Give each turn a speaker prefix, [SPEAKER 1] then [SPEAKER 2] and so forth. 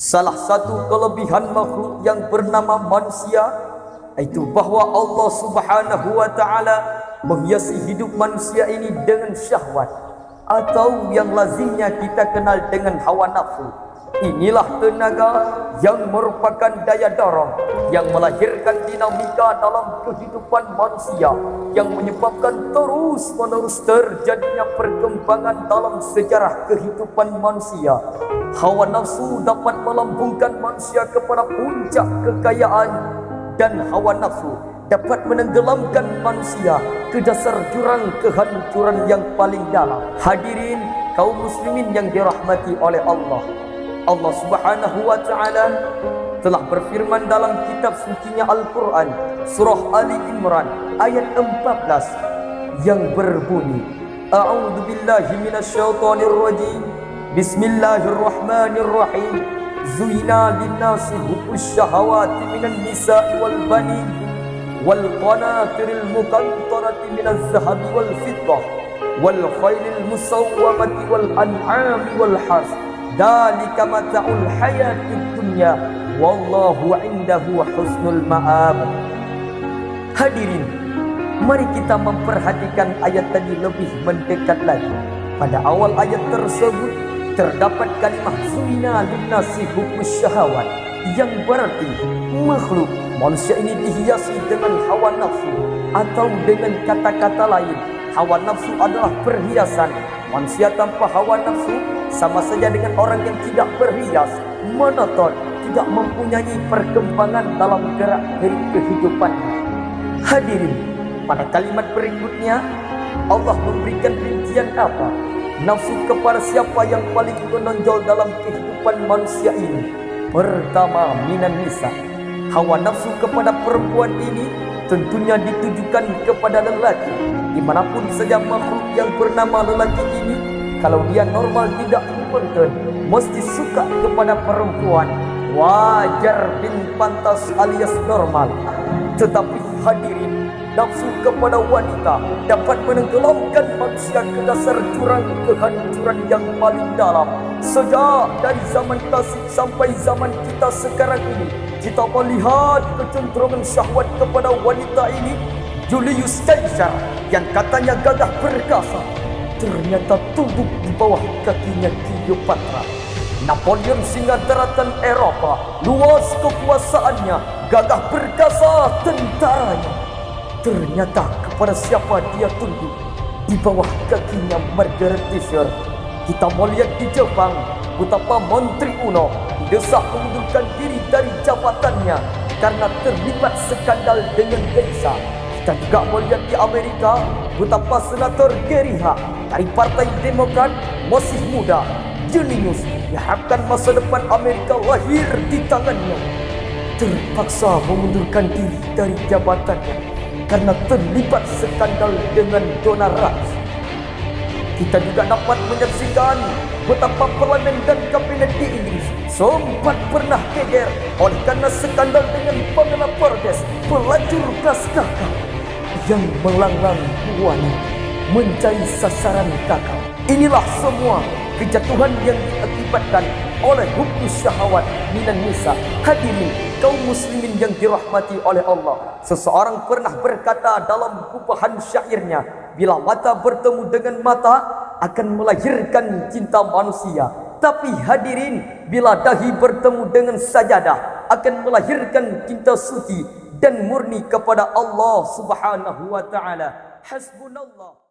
[SPEAKER 1] Salah satu kelebihan makhluk yang bernama manusia itu bahwa Allah Subhanahu wa taala menghiasi hidup manusia ini dengan syahwat, atau yang lazimnya kita kenal dengan hawa nafsu. Inilah tenaga yang merupakan daya dorong yang melahirkan dinamika dalam kehidupan manusia, yang menyebabkan terus-menerus terjadinya perkembangan dalam sejarah kehidupan manusia. Hawa nafsu dapat melambungkan manusia kepada puncak kekayaan, dan hawa nafsu dapat menenggelamkan manusia ke dasar jurang kehancuran yang paling dalam. Hadirin kaum muslimin yang dirahmati oleh Allah, Allah Subhanahu wa taala telah berfirman dalam kitab sucinya Al-Quran, surah Ali Imran ayat 14 yang berbunyi, A'udzu billahi minasyaitonir rajim, Bismillahirrahmanirrahim. Zuyina linnasi hubbus syahawati minan nisa'i wal banin wal qanatiril muqantarati minaz zahabi wal fiddah wal khailil musawwamati wal an'ami wal harth. Dzalika mata'ul hayatid dunya wallahu 'indahu husnul ma'ab. Hadirin, mari kita memperhatikan ayat tadi lebih mendekat lagi. Pada awal ayat tersebut terdapat kalimah zuyina linnasi hubbus syahawat, yang berarti makhluk manusia ini dihiasi dengan hawa nafsu, atau dengan kata-kata lain, hawa nafsu adalah perhiasan. Manusia tanpa hawa nafsu sama saja dengan orang yang tidak berhias, monoton, tidak mempunyai perkembangan dalam gerak-gerik kehidupannya. Hadirin, pada kalimat berikutnya Allah memberikan rincian apa? Nafsu kepada siapa yang paling menonjol dalam kehidupan manusia ini? Pertama, minan nisa. Hawa nafsu kepada perempuan ini tentunya ditujukan kepada lelaki. Dimanapun saja makhluk yang bernama lelaki ini, kalau dia normal tidak kompeten, mesti suka kepada perempuan. Wajar bin pantas alias normal. Tetapi hadirin, nafsu kepada wanita dapat menenggelamkan manusia ke dasar jurang kehancuran yang paling dalam. Sejak dari zaman klasik sampai zaman kita sekarang ini, kita melihat kecenderungan syahwat kepada wanita ini. Julius Caesar yang katanya gagah perkasa, ternyata tunduk di bawah kakinya Cleopatra. Napoleon singa daratan Eropa, luas kekuasaannya, gagah perkasa tentaranya, ternyata kepada siapa dia tunduk? Di bawah kakinya Margaret Thatcher. Kita melihat di Jepang betapa Menteri UNO didesak mengundurkan diri dari jabatannya karena terlibat skandal dengan geisha. Kita juga melihat di Amerika betapa Senator Gary Hart dari Partai Demokrat, masih muda, jenius, diharapkan masa depan Amerika lahir di tangannya, terpaksa mengundurkan diri dari jabatannya karena terlibat skandal dengan donor rights. Kita juga dapat menyaksikan betapa parlemen dan kabinet di Inggris sempat pernah geger oleh karena skandal dengan Pamela Pardes, pelacur kelas kakap yang melanglang buana mencari sasaran kakap. Inilah semua kejatuhan yang diakibatkan oleh hubbus syahawat minan nisa. Hadirin kaum muslimin yang dirahmati oleh Allah, seseorang pernah berkata dalam gubahan syairnya, bila mata bertemu dengan mata akan melahirkan cinta manusia, tapi hadirin, bila dahi bertemu dengan sajadah akan melahirkan cinta suci dan murni kepada Allah Subhanahu wa taala. Hasbunallah.